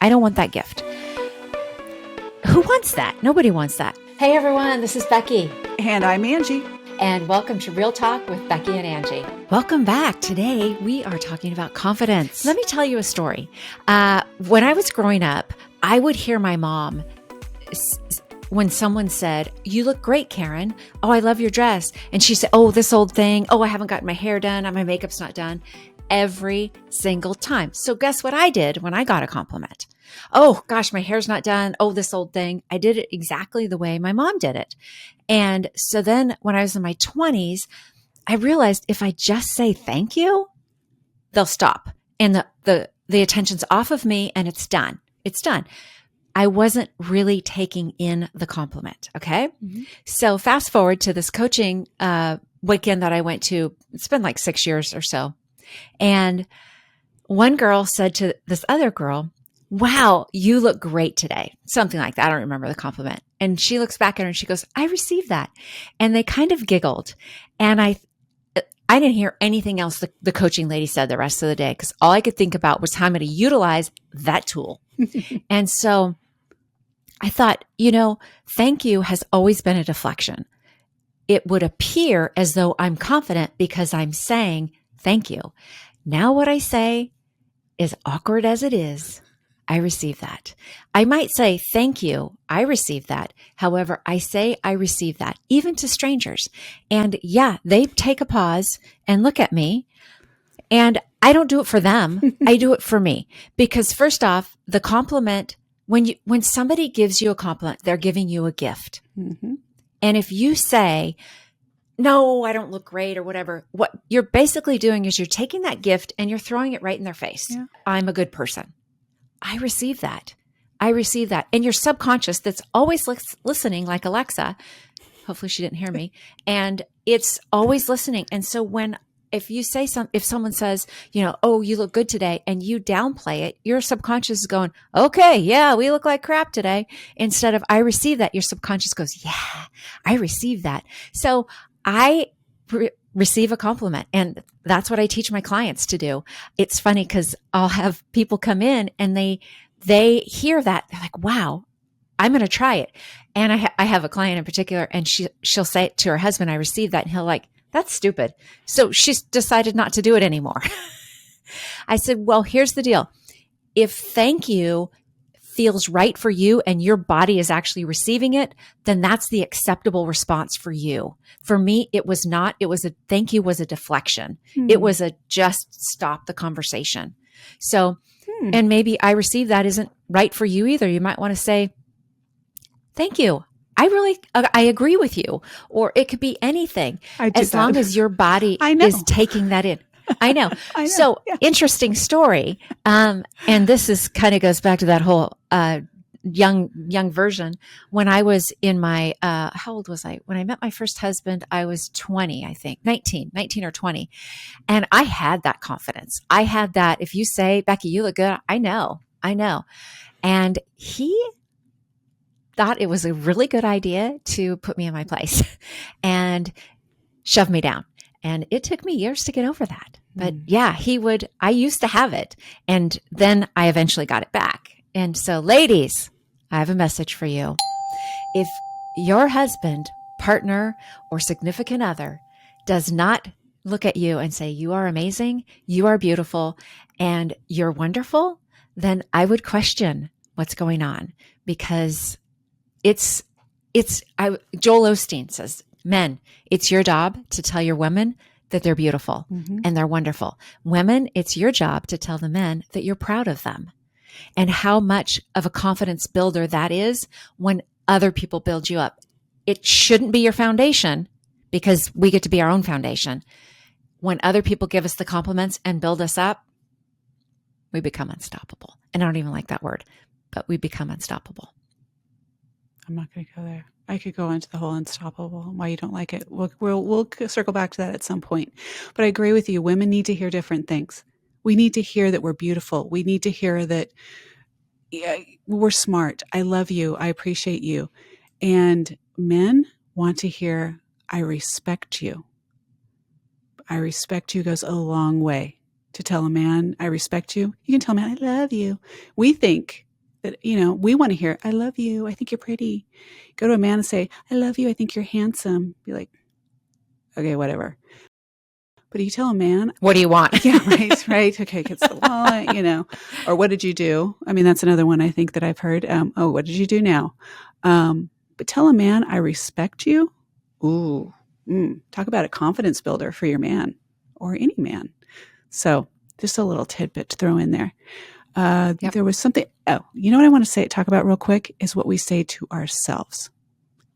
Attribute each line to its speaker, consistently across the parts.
Speaker 1: I don't want that gift. Who wants that? Nobody wants that. Hey everyone, this is Becky.
Speaker 2: And I'm Angie.
Speaker 1: And welcome to Real Talk with Beckie and Angie. Welcome back. Today we are talking about confidence. Let me tell you a story. When I was growing up, I would hear my mom when someone said, "You look great, Karen. Oh, I love your dress." And she said, "Oh, this old thing. Oh, I haven't gotten my hair done. My makeup's not done." Every single time. So guess what I did when I got a compliment? Oh gosh, my hair's not done. Oh, this old thing. I did it exactly the way my mom did it. And so then when I was in my 20s, I realized if I just say thank you, they'll stop. And the attention's off of me and it's done. It's done. I wasn't really taking in the compliment. Okay. Mm-hmm. So fast forward to this coaching weekend that I went to. It's been like 6 years or so. And one girl said to this other girl, "Wow, you look great today." Something like that. I don't remember the compliment. And she looks back at her and she goes, "I received that." And they kind of giggled. And I didn't hear anything else the coaching lady said the rest of the day because all I could think about was how I'm going to utilize that tool. And so I thought, thank you has always been a deflection. It would appear as though I'm confident because I'm saying thank you. Now what I say, as awkward as it is, I receive that. I might say, "Thank you. I receive that." However, I say I receive that, even to strangers. And yeah, they take a pause and look at me. And I don't do it for them. I do it for me. Because first off, the compliment, when somebody gives you a compliment, they're giving you a gift. Mm-hmm. And if you say, "No, I don't look great," or whatever, what you're basically doing is you're taking that gift and you're throwing it right in their face. Yeah. I'm a good person. I receive that. I receive that. And your subconscious that's always listening, like Alexa, hopefully she didn't hear me, and it's always listening. And so if someone says, "Oh, you look good today," and you downplay it, your subconscious is going, "Okay, yeah, we look like crap today." Instead of "I receive that," your subconscious goes, "Yeah, I receive that." So I receive a compliment. And that's what I teach my clients to do. It's funny because I'll have people come in and they hear that. They're like, "Wow, I'm going to try it." And I have a client in particular, and she'll say it to her husband, "I received that." And he'll like, "That's stupid." So she's decided not to do it anymore. I said, "Well, here's the deal. If thank you feels right for you and your body is actually receiving it, then that's the acceptable response for you. For me, it was not. It was thank you was a deflection. It was just stop the conversation." So, and maybe "I received that" isn't right for you either. You might want to say, "Thank you. I agree with you." Or it could be anything as long as your body is taking that in. I know. So interesting story. And this is kind of goes back to that whole young version. When I was in my, how old was I? When I met my first husband, I was 20, I think, 19 or 20. And I had that confidence. I had that. If you say, "Becky, you look good," I know. And he thought it was a really good idea to put me in my place and shove me down. And it took me years to get over that. But yeah, I used to have it. And then I eventually got it back. And so ladies, I have a message for you. If your husband, partner, or significant other does not look at you and say, "You are amazing, you are beautiful, and you're wonderful," then I would question what's going on, because Joel Osteen says, "Men, it's your job to tell your women that they're beautiful and they're wonderful. Women, it's your job to tell the men that you're proud of them." And how much of a confidence builder that is when other people build you up. It shouldn't be your foundation, because we get to be our own foundation. When other people give us the compliments and build us up, we become unstoppable. And I don't even like that word, but we become unstoppable.
Speaker 2: I'm not going to go there. I could go into the whole unstoppable, why you don't like it. We'll circle back to that at some point. But I agree with you. Women need to hear different things. We need to hear that we're beautiful. We need to hear that we're smart. I love you. I appreciate you. And men want to hear, "I respect you." "I respect you" goes a long way. To tell a man, "I respect you," you can tell a man, "I love you." We think that, you know, we want to hear, I love you. I think you're pretty. Go to a man and say, I love you. I think you're handsome. Be like, okay, whatever. But you tell a man,
Speaker 1: what do you want?
Speaker 2: Yeah, right. Okay, gets the wallet, you know, or what did you do? I mean, that's another one I think that I've heard. Oh, what did you do now? But tell a man, I respect you. Ooh, talk about a confidence builder for your man or any man. So just a little tidbit to throw in there.
Speaker 1: Yep.
Speaker 2: There was something, you know what I want to talk about real quick is what we say to ourselves.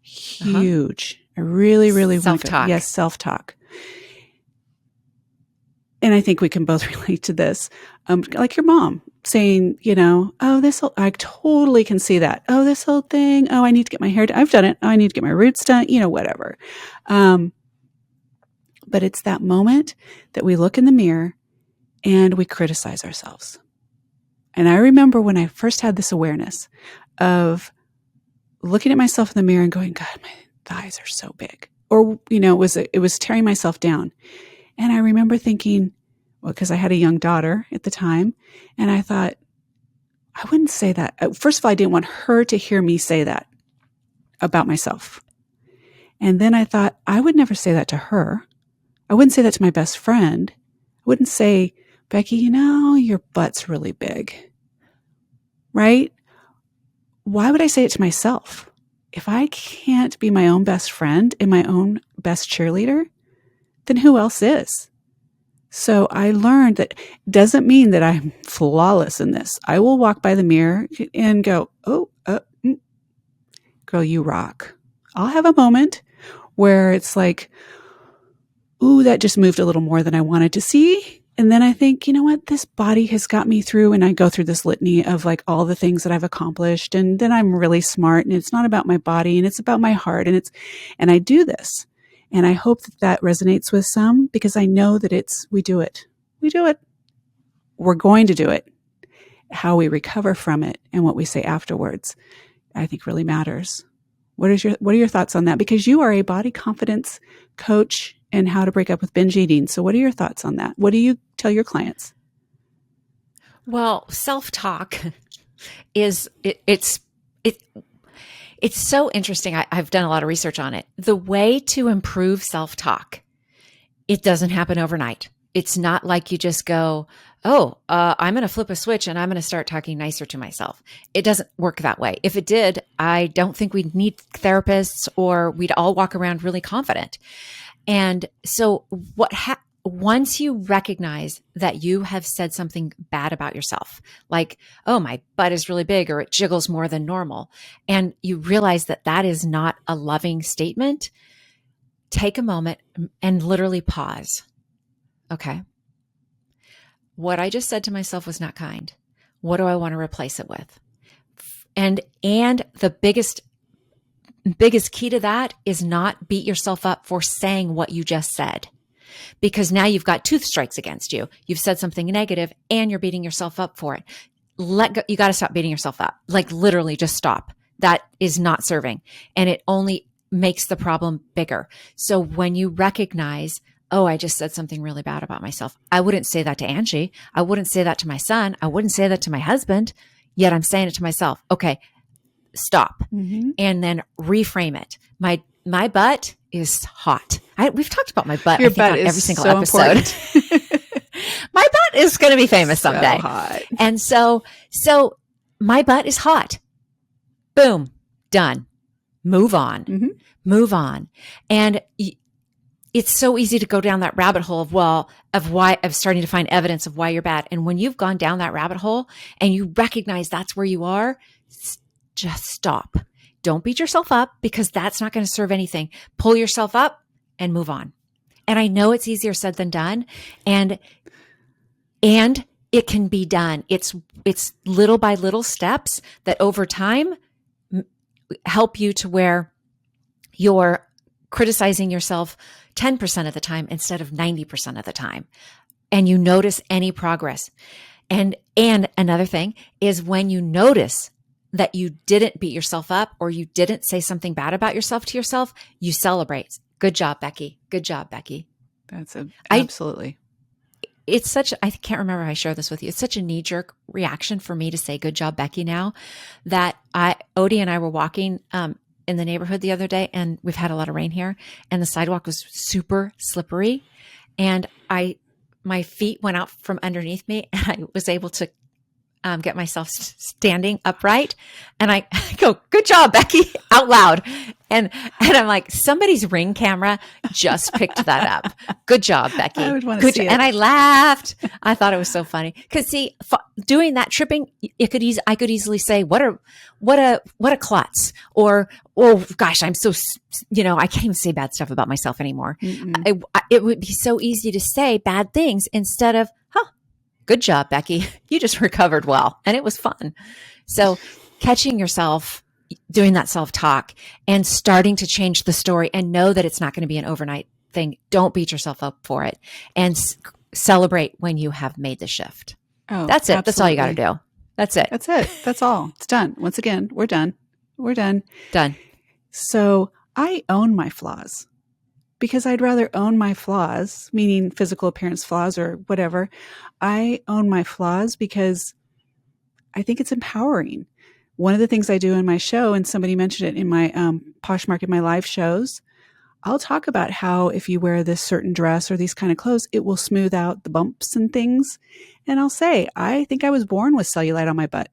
Speaker 2: Huge. I really, really want to go.
Speaker 1: Self-talk.
Speaker 2: Yes, self-talk. And I think we can both relate to this. Like your mom saying, you know, oh, I totally can see that. Oh, this whole thing. Oh, I need to get my hair done. I've done it. Oh, I need to get my roots done, you know, whatever. But it's that moment that we look in the mirror and we criticize ourselves. And I remember when I first had this awareness of looking at myself in the mirror and going, God, my thighs are so big. Or, you know, it was tearing myself down. And I remember thinking, well, because I had a young daughter at the time, and I thought, I wouldn't say that. First of all, I didn't want her to hear me say that about myself. And then I thought, I would never say that to her. I wouldn't say that to my best friend. I wouldn't say, Becky, you know, your butt's really big. Right? Why would I say it to myself? If I can't be my own best friend and my own best cheerleader, then who else is? So I learned that doesn't mean that I'm flawless in this. I will walk by the mirror and go, girl, you rock. I'll have a moment where it's like, ooh, that just moved a little more than I wanted to see. And then I think, you know what? This body has got me through. And I go through this litany of like all the things that I've accomplished. And then I'm really smart. And it's not about my body and it's about my heart. And I do this. And I hope that resonates with some because I know that we do it. We do it. We're going to do it. How we recover from it and what we say afterwards, I think really matters. What are your thoughts on that? Because you are a body confidence coach and how to break up with binge eating. So what are your thoughts on that? What do you tell your clients?
Speaker 1: Well, self-talk is it's so interesting. I've done a lot of research on it. The way to improve self-talk, it doesn't happen overnight. It's not like you just go, I'm going to flip a switch and I'm going to start talking nicer to myself. It doesn't work that way. If it did, I don't think we'd need therapists or we'd all walk around really confident. And so once you recognize that you have said something bad about yourself, like, oh, my butt is really big or it jiggles more than normal, and you realize that that is not a loving statement, take a moment and literally pause. Okay. What I just said to myself was not kind. What do I want to replace it with? And the biggest key to that is not beat yourself up for saying what you just said. Because now you've got two strikes against you. You've said something negative and you're beating yourself up for it. Let go. You got to stop beating yourself up. Like literally just stop. That is not serving. And it only makes the problem bigger. So when you recognize, oh, I just said something really bad about myself. I wouldn't say that to Angie. I wouldn't say that to my son. I wouldn't say that to my husband. Yet I'm saying it to myself. Okay, stop. Mm-hmm. And then reframe it. My butt is hot. We've talked about my butt.
Speaker 2: Your butt is every single so episode.
Speaker 1: My butt is going to be famous someday.
Speaker 2: So hot.
Speaker 1: And so my butt is hot. Boom, done. Move on. Mm-hmm. Move on. And it's so easy to go down that rabbit hole of starting to find evidence of why you're bad. And when you've gone down that rabbit hole and you recognize that's where you are, just stop. Don't beat yourself up because that's not going to serve anything. Pull yourself up and move on. And I know it's easier said than done. And it can be done. It's little by little steps that over time help you to where you're criticizing yourself 10% of the time instead of 90% of the time. And you notice any progress. And another thing is when you notice that you didn't beat yourself up or you didn't say something bad about yourself to yourself, you celebrate. Good job, Becky. Good job, Becky.
Speaker 2: Absolutely.
Speaker 1: it's such, I can't remember if I shared this with you. It's such a knee jerk reaction for me to say, good job, Beckie, now that Odie and I were walking, in the neighborhood the other day, and we've had a lot of rain here, and the sidewalk was super slippery, and my feet went out from underneath me, and I was able to get myself standing upright, and I go, good job, Beckie, out loud. And I'm like, somebody's Ring camera just picked that up. Good job, Beckie.
Speaker 2: I would want to see it.
Speaker 1: And I laughed. I thought it was so funny because see, doing that tripping, I could easily say, what a klutz, or, oh gosh, I'm so, I can't even say bad stuff about myself anymore. It would be so easy to say bad things instead of, good job, Beckie. You just recovered well. And it was fun. So catching yourself doing that self-talk and starting to change the story and know that it's not going to be an overnight thing. Don't beat yourself up for it, and celebrate when you have made the shift.
Speaker 2: Oh,
Speaker 1: that's it.
Speaker 2: Absolutely.
Speaker 1: That's all you got to do. That's it.
Speaker 2: That's it. That's all. It's done. Once again, we're done. We're done.
Speaker 1: Done.
Speaker 2: So I own my flaws. Because I'd rather own my flaws, meaning physical appearance flaws or whatever. I own my flaws because I think it's empowering. One of the things I do in my show, and somebody mentioned it in my Poshmark, my live shows, I'll talk about how if you wear this certain dress or these kind of clothes, it will smooth out the bumps and things. And I'll say, I think I was born with cellulite on my butt.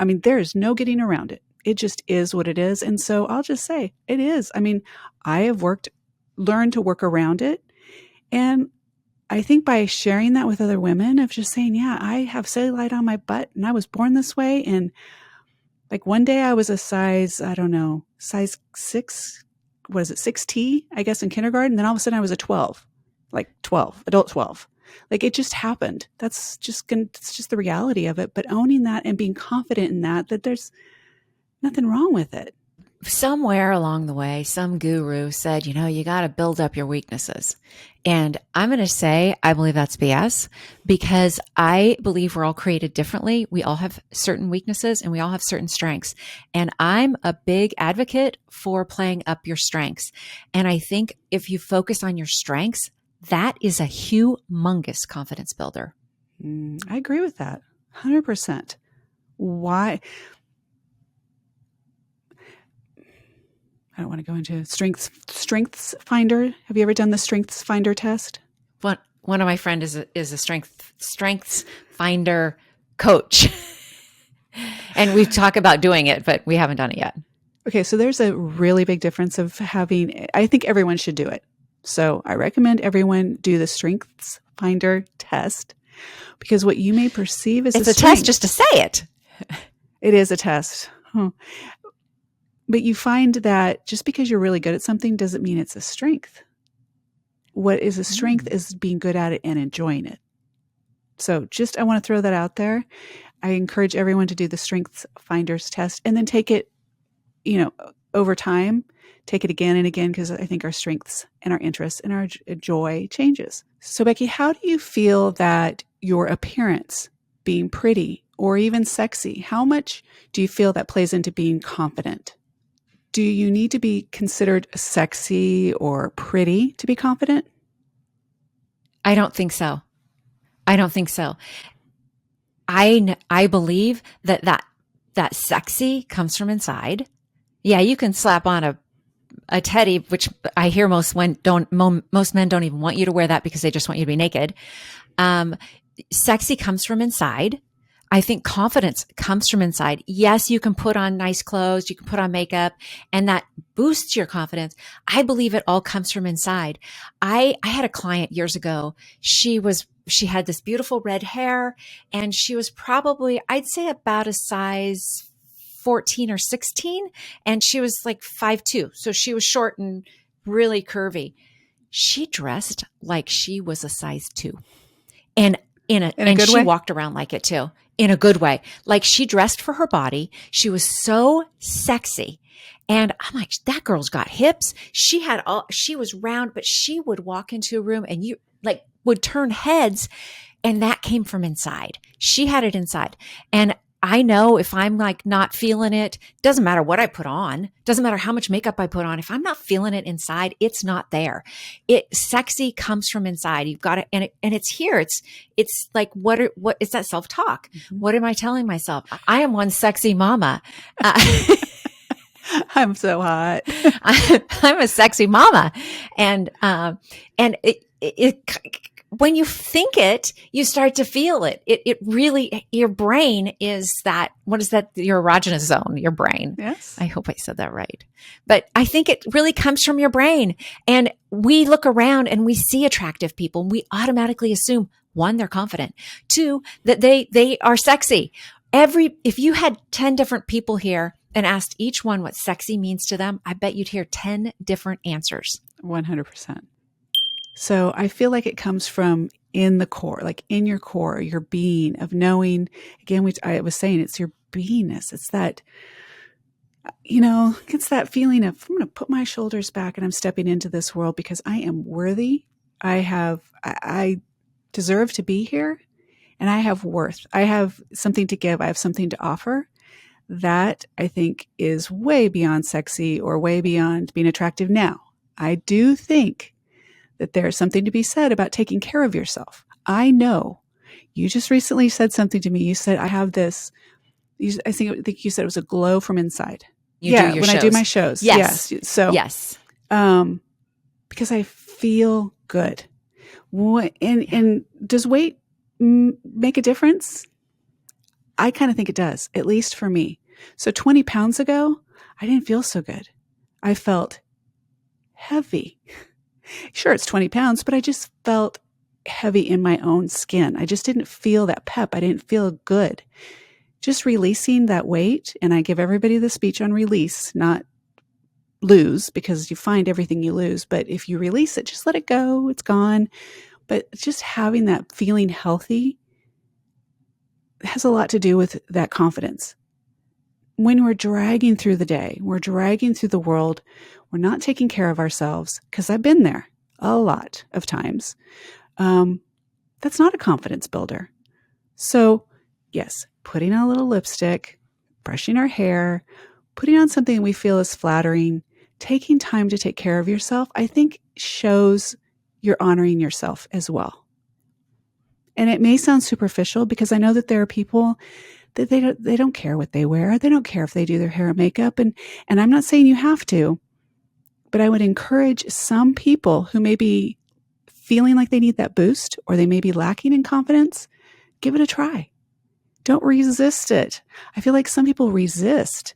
Speaker 2: I mean, there's no getting around it. It just is what it is. And so I'll just say it is. I mean, I have learned to work around it. And I think by sharing that with other women, of just saying, yeah, I have cellulite on my butt and I was born this way. And like one day I was a size 6T, I guess, in kindergarten. Then all of a sudden I was a 12, adult 12. Like it just happened. It's just the reality of it. But owning that and being confident in that there's nothing wrong with it.
Speaker 1: Somewhere along the way, some guru said, you got to build up your weaknesses. And I'm going to say, I believe that's BS, because I believe we're all created differently. We all have certain weaknesses and we all have certain strengths. And I'm a big advocate for playing up your strengths. And I think if you focus on your strengths, that is a humongous confidence builder.
Speaker 2: I agree with that 100%. Why? I don't want to go into strengths finder. Have you ever done the strengths finder test?
Speaker 1: One of my friends is a strengths finder coach. And we talk about doing it, but we haven't done it yet.
Speaker 2: Okay. So there's a really big difference of I think everyone should do it. So I recommend everyone do the strengths finder test, because what you may perceive as
Speaker 1: it's a test just to say it.
Speaker 2: It is a test. But you find that just because you're really good at something doesn't mean it's a strength. What is a strength is being good at it and enjoying it. So I want to throw that out there. I encourage everyone to do the strengths finders test and then take it, over time, take it again and again, because I think our strengths and our interests and our joy changes. So Beckie, how do you feel that your appearance, being pretty or even sexy, how much do you feel that plays into being confident? Do you need to be considered sexy or pretty to be confident?
Speaker 1: I don't think so. I believe that sexy comes from inside. Yeah, you can slap on a teddy, which I hear most men don't even want you to wear that because they just want you to be naked. Sexy comes from inside. I think confidence comes from inside. Yes, you can put on nice clothes, you can put on makeup, and that boosts your confidence. I believe it all comes from inside. I had a client years ago. She had this beautiful red hair, and she was probably, I'd say, about a size 14 or 16, and she was like 5'2". So she was short and really curvy. She dressed like she was a size 2. And she walked around like it too, in a good way. Like she dressed for her body. She was so sexy. And I'm like, that girl's got hips. She was round, but she would walk into a room and you would turn heads. And that came from inside. She had it inside. And I know if I'm like not feeling it, doesn't matter what I put on, doesn't matter how much makeup I put on. If I'm not feeling it inside, it's not there. Sexy comes from inside. You've got it. And it's here. It's like, what it's that self-talk.
Speaker 2: Mm-hmm.
Speaker 1: What am I telling myself? I am one sexy mama.
Speaker 2: I'm so hot.
Speaker 1: I'm a sexy mama. And when you think it, you start to feel it. It really, your brain is that, what is that? Your erogenous zone, your brain.
Speaker 2: Yes.
Speaker 1: I hope I said that right. But I think it really comes from your brain. And we look around and we see attractive people and we automatically assume, one, they're confident. Two, that they are sexy. If you had 10 different people here and asked each one what sexy means to them, I bet you'd hear 10 different answers.
Speaker 2: 100%. So I feel like it comes from in the core, like in your core, your being of knowing, again, I was saying, it's your beingness. It's that, it's that feeling of, I'm going to put my shoulders back and I'm stepping into this world because I am worthy. I deserve to be here and I have worth. I have something to give. I have something to offer. That I think is way beyond sexy or way beyond being attractive. Now, I do think that there's something to be said about taking care of yourself. I know you just recently said something to me. You said, I have this, I think you said it was a glow from inside.
Speaker 1: When
Speaker 2: I do my shows.
Speaker 1: Yes.
Speaker 2: So,
Speaker 1: yes.
Speaker 2: Because I feel good. And does weight make a difference? I kind of think it does, at least for me. So 20 pounds ago, I didn't feel so good. I felt heavy. Sure, it's 20 pounds, but I just felt heavy in my own skin. I just didn't feel that pep. I didn't feel good. Just releasing that weight, and I give everybody the speech on release, not lose, because you find everything you lose. But if you release it, just let it go. It's gone. But just having that feeling healthy has a lot to do with that confidence. When we're dragging through the day, we're dragging through the world, we're not taking care of ourselves, because I've been there a lot of times. That's not a confidence builder. So yes, putting on a little lipstick, brushing our hair, putting on something we feel is flattering, taking time to take care of yourself, I think shows you're honoring yourself as well. And it may sound superficial because I know that there are people that they don't care what they wear. They don't care if they do their hair and makeup. And I'm not saying you have to, but I would encourage some people who may be feeling like they need that boost or they may be lacking in confidence, give it a try. Don't resist it. I feel like some people resist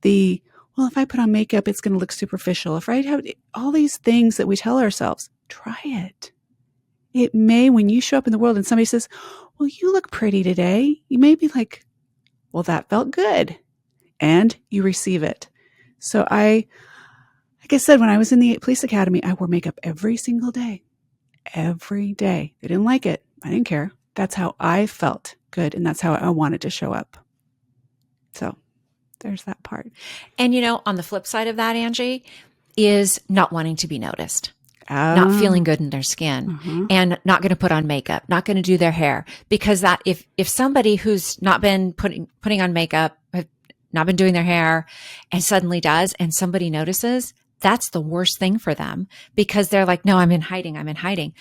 Speaker 2: well, if I put on makeup, it's going to look superficial. If I have all these things that we tell ourselves, try it. It may, when you show up in the world and somebody says, well, you look pretty today, you may be like, well, that felt good. And you receive it. So like I said, when I was in the police academy, I wore makeup every single day. Every day. They didn't like it. I didn't care. That's how I felt good. And that's how I wanted to show up. So there's that part.
Speaker 1: And on the flip side of that, Angie, is not wanting to be noticed. Not feeling good in their skin and not going to put on makeup, not going to do their hair, because that if somebody who's not been putting on makeup, not been doing their hair and suddenly does, and somebody notices, that's the worst thing for them because they're like, no, I'm in hiding.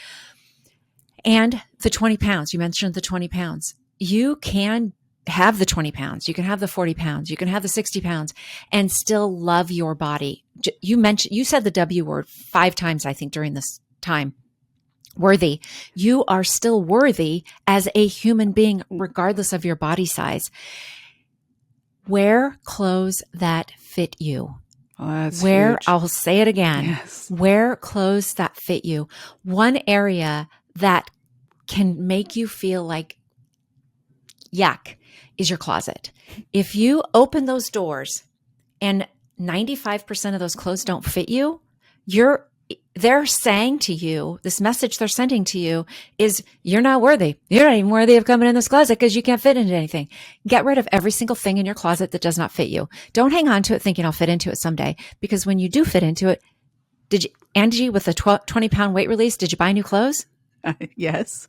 Speaker 1: And the 20 pounds, you mentioned the 20 pounds, you can have the 20 pounds, you can have the 40 pounds, you can have the 60 pounds and still love your body. You said the W word 5 times, I think, during this time. Worthy. You are still worthy as a human being, regardless of your body size. Wear clothes that fit you.
Speaker 2: Oh, that's huge.
Speaker 1: I'll say it again.
Speaker 2: Yes.
Speaker 1: Wear clothes that fit you. One area that can make you feel like yuck is your closet. If you open those doors and 95% of those clothes don't fit you, they're saying to you, this message they're sending to you is you're not worthy. You're not even worthy of coming in this closet because you can't fit into anything. Get rid of every single thing in your closet that does not fit you. Don't hang on to it thinking I'll fit into it someday, because when you do fit into it, Angie, with the 20-pound weight release, did you buy new clothes?
Speaker 2: Yes.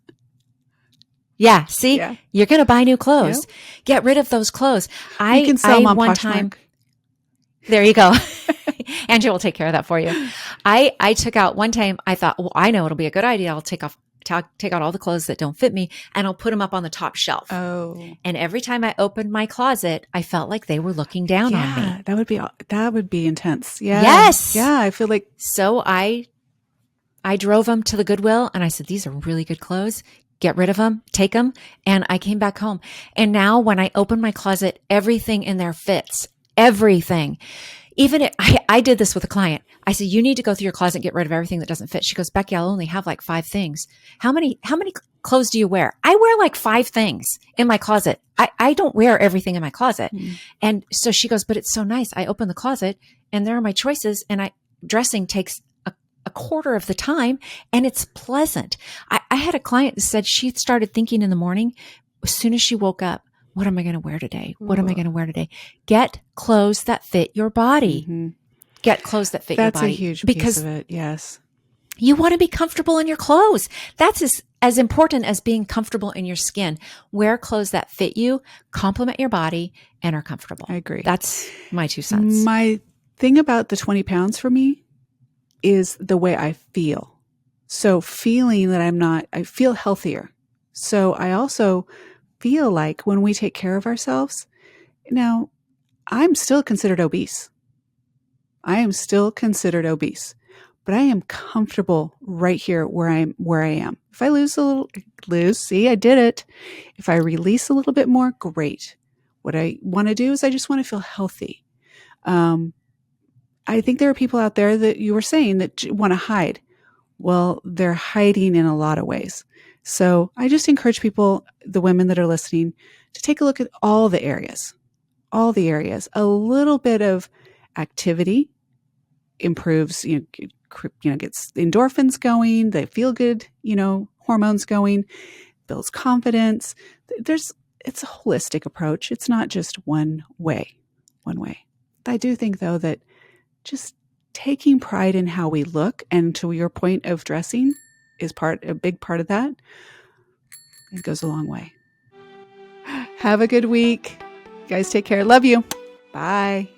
Speaker 1: Yeah. See,
Speaker 2: Yeah.
Speaker 1: you're going to buy new clothes.
Speaker 2: Yep.
Speaker 1: Get rid of those clothes.
Speaker 2: You can sell them on
Speaker 1: one
Speaker 2: Poshmark.
Speaker 1: time, there you go. Angie will take care of that for you. I took out one time, I thought, well, I know it'll be a good idea. I'll take out all the clothes that don't fit me and I'll put them up on the top shelf.
Speaker 2: Oh.
Speaker 1: And every time I opened my closet, I felt like they were looking down on me.
Speaker 2: That would be intense. Yeah.
Speaker 1: Yes.
Speaker 2: Yeah. I feel like.
Speaker 1: So I drove them to the Goodwill and I said, these are really good clothes. Get rid of them, take them. And I came back home. And now when I open my closet, everything in there fits. Everything. Even I did this with a client. I said, you need to go through your closet and get rid of everything that doesn't fit. She goes, Beckie, I'll only have like 5 things. How many clothes do you wear? I wear like 5 things in my closet. I don't wear everything in my closet. And so she goes, but it's so nice. I open the closet and there are my choices and dressing takes a quarter of the time and it's pleasant. I had a client that said she started thinking in the morning, as soon as she woke up, what am I going to wear today? What am I going to wear today? Get clothes that fit your body. Mm-hmm. Get clothes that fit your body.
Speaker 2: That's a huge piece of it. Yes.
Speaker 1: You want to be comfortable in your clothes. That's as important as being comfortable in your skin. Wear clothes that fit you, complement your body, and are comfortable.
Speaker 2: I agree.
Speaker 1: That's my 2 cents.
Speaker 2: My thing about the 20 pounds for me is the way I feel. So feeling that I feel healthier. So I also feel like when we take care of ourselves, now I'm still considered obese. I am still considered obese, but I am comfortable right here where I am. If I see, I did it. If I release a little bit more, great. What I want to do is I just want to feel healthy. I think there are people out there that you were saying that want to hide. Well, they're hiding in a lot of ways. So I just encourage people, the women that are listening, to take a look at all the areas. A little bit of activity improves, gets endorphins going, the feel good, hormones going, builds confidence. It's a holistic approach. It's not just one way. I do think though that just taking pride in how we look, and to your point of dressing is a big part of that. It goes a long way. Have a good week. You guys take care. Love you. Bye.